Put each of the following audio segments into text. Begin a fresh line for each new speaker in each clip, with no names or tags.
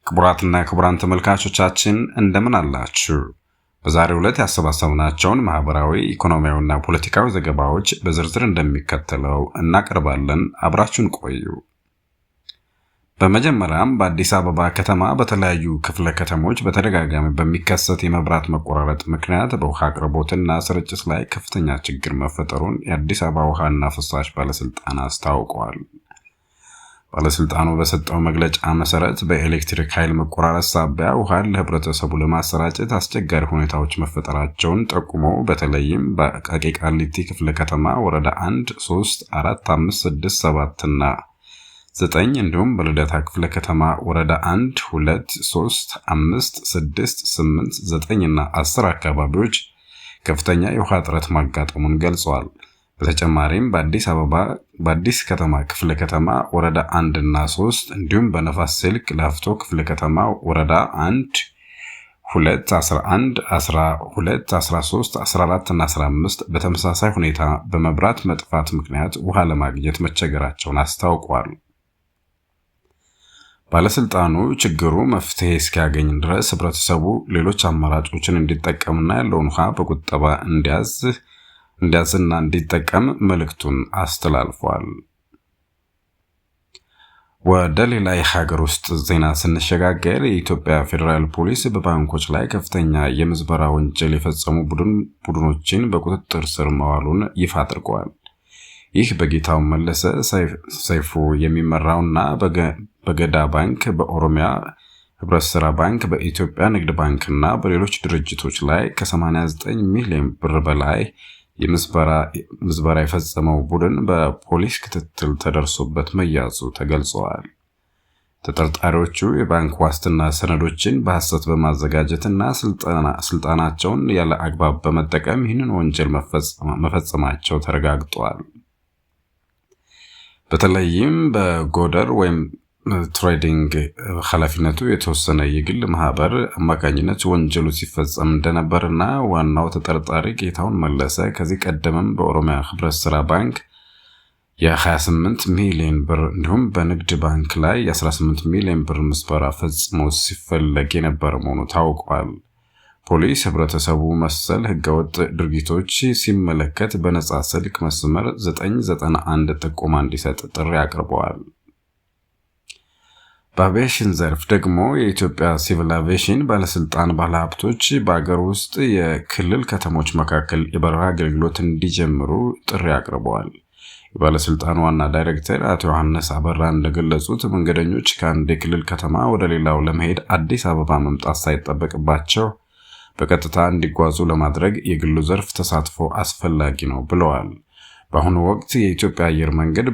ክቡራትና ክቡራን ተመልካቾቻችን እንደምን አላችሁ? በዛሬው ዕለት ያሰባሰብናቸውን ማህበራዊ፣ ኢኮኖሚያዊና ፖለቲካዊ ዘገባዎች በዝርዝር እንደሚከተለው እናቀርባለን። አብራችሁን ቆዩ። በመጀመሪያም በአዲስ አበባ ከተማ በተለያዩ ክፍለ ከተሞች በተደጋጋሚ በሚከሰት የመብራት መቆራረጥ ምክንያት በውሃ አቅርቦትና ስርጭት ላይ ከፍተኛ ችግር መፈጠሩን የአዲስ አበባ ውሃና ፍሳሽ ባለስልጣን አስታውቋል። ባለስልጣኑ በሰጠው መግለጫ መሰረት በኤሌክትሪክ ኃይል መቆራረጥ ሳቢያ ውሃን ለህብረተሰቡ ለማሰራጨት አስቸጋሪ ሁኔታዎች መፈጠራቸውን ጠቁሞ በተለይም በአቃቂ ቃሊቲ ክፍለ ከተማ ወረዳ 1፣ 3፣ 4፣ 5፣ 6፣ 7 እና 9 እንዲሁም በልደታ ክፍለ ከተማ ወረዳ 1፣ 2፣ 3፣ 5፣ 6፣ 8፣ 9 እና 10 አካባቢዎች ከፍተኛ የውሃ እጥረት ማጋጠሙን ገልጸዋል። በተጨማሪም በአዲስ አበባ በአዲስ ከተማ ክፍለ ከተማ ወረዳ 1 እና 3 እንዲሁም በነፋስ ስልክ ላፍቶ ክፍለ ከተማ ወረዳ 1፣ 2፣ 11፣ 12፣ 13፣ 14 እና 15 በተመሳሳይ ሁኔታ በመብራት መጥፋት ምክንያት ውሃ ለማግኘት መቸገራቸውን አስታውቋል። ባለስልጣኑ ችግሩ መፍትሄ እስኪያገኝ ድረስ ህብረተሰቡ ሌሎች አማራጮችን እንዲጠቀምና ያለውን ውሃ በቁጠባ እንዲያዝና እንዲጠቀም መልእክቱን አስተላልፏል። ወደ ሌላ የሀገር ውስጥ ዜና ስንሸጋገር የኢትዮጵያ ፌዴራል ፖሊስ በባንኮች ላይ ከፍተኛ የምዝበራ ወንጀል የፈጸሙ ቡድኖችን በቁጥጥር ስር መዋሉን ይፋ አድርጓል። ይህ በጌታው መለሰ ሰይፉ የሚመራውና በገዳ ባንክ፣ በኦሮሚያ ህብረት ስራ ባንክ፣ በኢትዮጵያ ንግድ ባንክና በሌሎች ድርጅቶች ላይ ከ89 ሚሊዮን ብር በላይ የምዝበራ የፈጸመው ቡድን በፖሊስ ክትትል ተደርሶበት መያዙ ተገልጿል። ተጠርጣሪዎቹ የባንክ ዋስትና ሰነዶችን በሐሰት በማዘጋጀትና ስልጣናቸውን ያለ አግባብ በመጠቀም ይህንን ወንጀል መፈጸማቸው ተረጋግጧል። በተለይም በጎደር ወይም ትሬዲንግ ኃላፊነቱ የተወሰነ የግል ማህበር አማካኝነት ወንጀሉ ሲፈጸም እንደነበርና ዋናው ተጠርጣሪ ጌታውን መለሰ ከዚህ ቀደምም በኦሮሚያ ህብረት ስራ ባንክ የ28 ሚሊዮን ብር እንዲሁም በንግድ ባንክ ላይ የ18 ሚሊዮን ብር ምዝበራ ፈጽሞ ሲፈለግ የነበረ መሆኑ ታውቋል። ፖሊስ ህብረተሰቡ መሰል ህገወጥ ድርጊቶች ሲመለከት በነጻ ስልክ መስመር 991 ጥቆማ እንዲሰጥ ጥሪ አቅርበዋል። በአቪዬሽን ዘርፍ ደግሞ የኢትዮጵያ ሲቪል አቪዬሽን ባለስልጣን ባለሀብቶች በአገር ውስጥ የክልል ከተሞች መካከል የበረራ አገልግሎት እንዲጀምሩ ጥሪ አቅርበዋል። የባለስልጣኑ ዋና ዳይሬክተር አቶ ዮሐንስ አበራ እንደገለጹት መንገደኞች ከአንድ የክልል ከተማ ወደ ሌላው ለመሄድ አዲስ አበባ መምጣት ሳይጠበቅባቸው በቀጥታ እንዲጓዙ ለማድረግ የግሉ ዘርፍ ተሳትፎ አስፈላጊ ነው ብለዋል። በአሁኑ ወቅት የኢትዮጵያ አየር መንገድ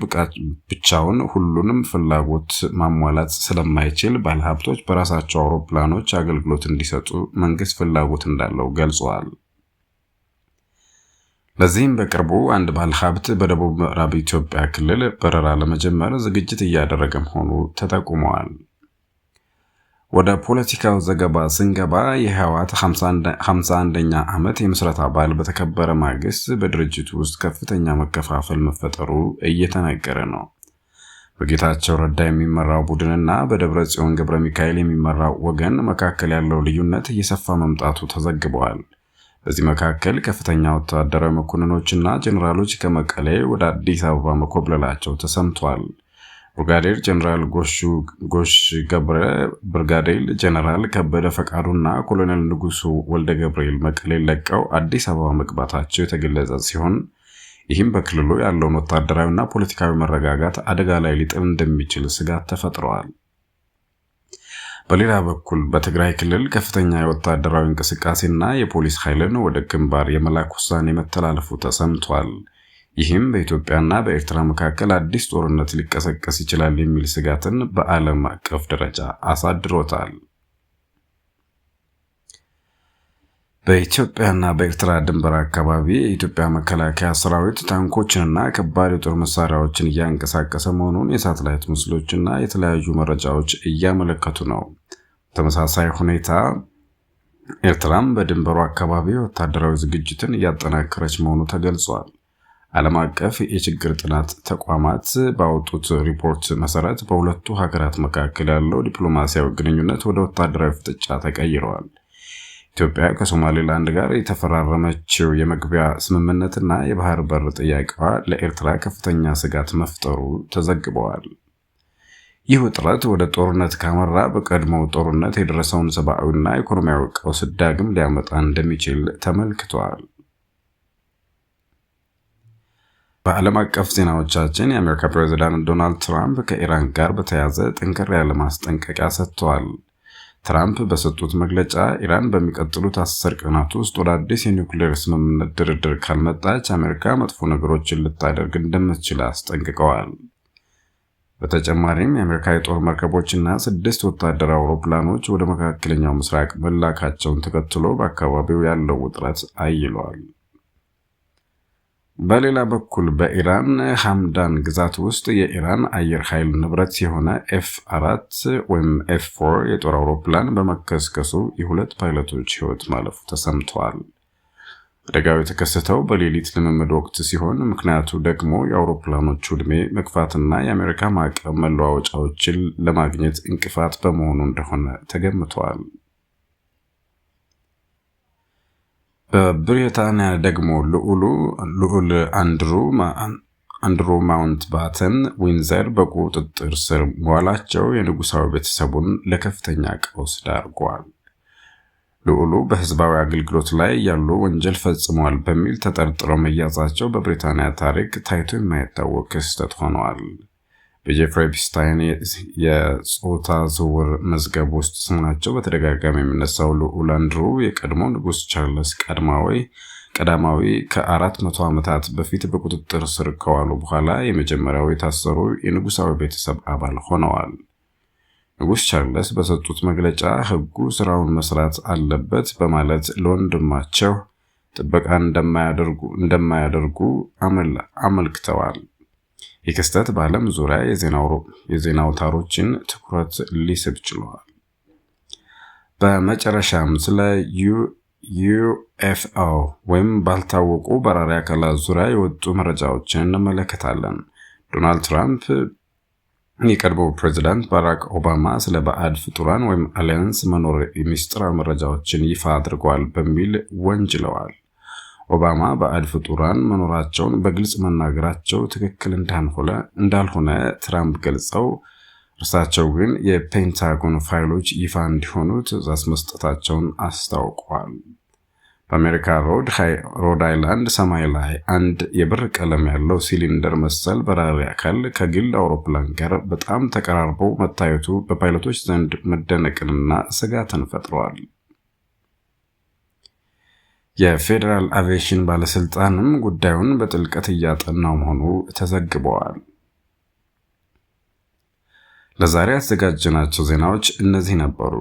ብቻውን ሁሉንም ፍላጎት ማሟላት ስለማይችል ባለሀብቶች በራሳቸው አውሮፕላኖች አገልግሎት እንዲሰጡ መንግስት ፍላጎት እንዳለው ገልጸዋል። ለዚህም በቅርቡ አንድ ባለሀብት በደቡብ ምዕራብ ኢትዮጵያ ክልል በረራ ለመጀመር ዝግጅት እያደረገ መሆኑ ተጠቁመዋል። ወደ ፖለቲካው ዘገባ ስንገባ የህወሓት 51ኛ ዓመት የምስረታ በዓል በተከበረ ማግስት በድርጅቱ ውስጥ ከፍተኛ መከፋፈል መፈጠሩ እየተነገረ ነው። በጌታቸው ረዳ የሚመራው ቡድንና በደብረጽዮን ገብረ ሚካኤል የሚመራው ወገን መካከል ያለው ልዩነት እየሰፋ መምጣቱ ተዘግቧል። በዚህ መካከል ከፍተኛ ወታደራዊ መኮንኖችና ጀነራሎች ከመቀሌ ወደ አዲስ አበባ መኮብለላቸው ተሰምቷል። ብርጋዴር ጀነራል ጎሽ ገብረ፣ ብርጋዴር ጀነራል ከበደ ፈቃዱና ኮሎኔል ንጉሱ ወልደ ገብርኤል መቀሌ ለቀው አዲስ አበባ መግባታቸው የተገለጸ ሲሆን ይህም በክልሉ ያለውን ወታደራዊና ፖለቲካዊ መረጋጋት አደጋ ላይ ሊጥል እንደሚችል ስጋት ተፈጥሯል። በሌላ በኩል በትግራይ ክልል ከፍተኛ የወታደራዊ እንቅስቃሴና የፖሊስ ኃይልን ወደ ግንባር የመላክ ውሳኔ መተላለፉ ተሰምቷል። ይህም በኢትዮጵያና በኤርትራ መካከል አዲስ ጦርነት ሊቀሰቀስ ይችላል የሚል ስጋትን በዓለም አቀፍ ደረጃ አሳድሮታል። በኢትዮጵያና በኤርትራ ድንበር አካባቢ የኢትዮጵያ መከላከያ ሰራዊት ታንኮችንና ከባድ የጦር መሳሪያዎችን እያንቀሳቀሰ መሆኑን የሳተላይት ምስሎችና የተለያዩ መረጃዎች እያመለከቱ ነው። በተመሳሳይ ሁኔታ ኤርትራም በድንበሩ አካባቢ ወታደራዊ ዝግጅትን እያጠናከረች መሆኑ ተገልጿል። ዓለም አቀፍ የችግር ጥናት ተቋማት ባወጡት ሪፖርት መሰረት በሁለቱ ሀገራት መካከል ያለው ዲፕሎማሲያዊ ግንኙነት ወደ ወታደራዊ ፍጥጫ ተቀይሯል። ኢትዮጵያ ከሶማሌላንድ ጋር የተፈራረመችው የመግቢያ ስምምነትና የባህር በር ጥያቄዋ ለኤርትራ ከፍተኛ ስጋት መፍጠሩ ተዘግበዋል። ይህ ውጥረት ወደ ጦርነት ካመራ በቀድሞው ጦርነት የደረሰውን ሰብአዊና ኢኮኖሚያዊ ቀውስ ዳግም ሊያመጣ እንደሚችል ተመልክቷል። በዓለም አቀፍ ዜናዎቻችን የአሜሪካ ፕሬዝዳንት ዶናልድ ትራምፕ ከኢራን ጋር በተያያዘ ጠንከር ያለ ማስጠንቀቂያ ሰጥተዋል። ትራምፕ በሰጡት መግለጫ ኢራን በሚቀጥሉት 10 ቀናት ውስጥ ወደ አዲስ የኒውክሌር ስምምነት ድርድር ካልመጣች አሜሪካ መጥፎ ነገሮችን ልታደርግ እንደምትችል አስጠንቅቀዋል። በተጨማሪም የአሜሪካ የጦር መርከቦችና 6 ወታደራዊ አውሮፕላኖች ወደ መካከለኛው ምስራቅ መላካቸውን ተከትሎ በአካባቢው ያለው ውጥረት አይሏል። በሌላ በኩል በኢራን ሐምዳን ግዛት ውስጥ የኢራን አየር ኃይል ንብረት የሆነ F4 ወይም F4 የጦር አውሮፕላን በመከስከሱ የ2 ፓይለቶች ሕይወት ማለፉ ተሰምቷል። አደጋው የተከሰተው በሌሊት ልምምድ ወቅት ሲሆን ምክንያቱ ደግሞ የአውሮፕላኖቹ ዕድሜ መግፋትና የአሜሪካ ማዕቀብ መለዋወጫዎችን ለማግኘት እንቅፋት በመሆኑ እንደሆነ ተገምቷል። በብሪታንያ ደግሞ ልዑል አንድሩ ማውንትባተን ዊንዘር በቁጥጥር ስር መዋላቸው የንጉሳዊ ቤተሰቡን ለከፍተኛ ቀውስ ዳርጓል። ልዑሉ በህዝባዊ አገልግሎት ላይ ያሉ ወንጀል ፈጽመዋል በሚል ተጠርጥረው መያዛቸው በብሪታንያ ታሪክ ታይቶ የማይታወቅ ክስተት ሆነዋል። በጄፍሪ ኤፕስታይን የጾታ ዝውውር መዝገብ ውስጥ ስማቸው በተደጋጋሚ የሚነሳው ልዑል አንድሩ የቀድሞ ንጉስ ቻርልስ ቀዳማዊ ከ400 ዓመታት በፊት በቁጥጥር ስር ከዋሉ በኋላ የመጀመሪያው የታሰሩ የንጉሳዊ ቤተሰብ አባል ሆነዋል። ንጉስ ቻርልስ በሰጡት መግለጫ ህጉ ስራውን መስራት አለበት በማለት ለወንድማቸው ጥበቃ እንደማያደርጉ አመልክተዋል። ይህ ክስተት በዓለም ዙሪያ የዜና አውታሮችን ትኩረት ሊስብ ችሏል። በመጨረሻም ስለ UFO ወይም ባልታወቁ በራሪ አካላት ዙሪያ የወጡ መረጃዎችን እንመለከታለን። ዶናልድ ትራምፕ የቀድሞው ፕሬዝዳንት ባራክ ኦባማ ስለ ባዕድ ፍጡራን ወይም አሊያንስ መኖር ሚስጥራዊ መረጃዎችን ይፋ አድርገዋል በሚል ወንጅለዋል። ኦባማ ባዕድ ፍጡራን መኖራቸውን በግልጽ መናገራቸው ትክክል እንዳልሆነ ትራምፕ ገልጸው እርሳቸው ግን የፔንታጎን ፋይሎች ይፋ እንዲሆኑ ትዕዛዝ መስጠታቸውን አስታውቀዋል። በአሜሪካ ሮድ አይላንድ ሰማይ ላይ አንድ የብር ቀለም ያለው ሲሊንደር መሰል በራሪ አካል ከግል አውሮፕላን ጋር በጣም ተቀራርቦ መታየቱ በፓይለቶች ዘንድ መደነቅንና ስጋትን ፈጥሯል። የፌዴራል አቪዬሽን ባለስልጣንም ጉዳዩን በጥልቀት እያጠናው መሆኑ ተዘግበዋል። ለዛሬ ያዘጋጀናቸው ዜናዎች እነዚህ ነበሩ።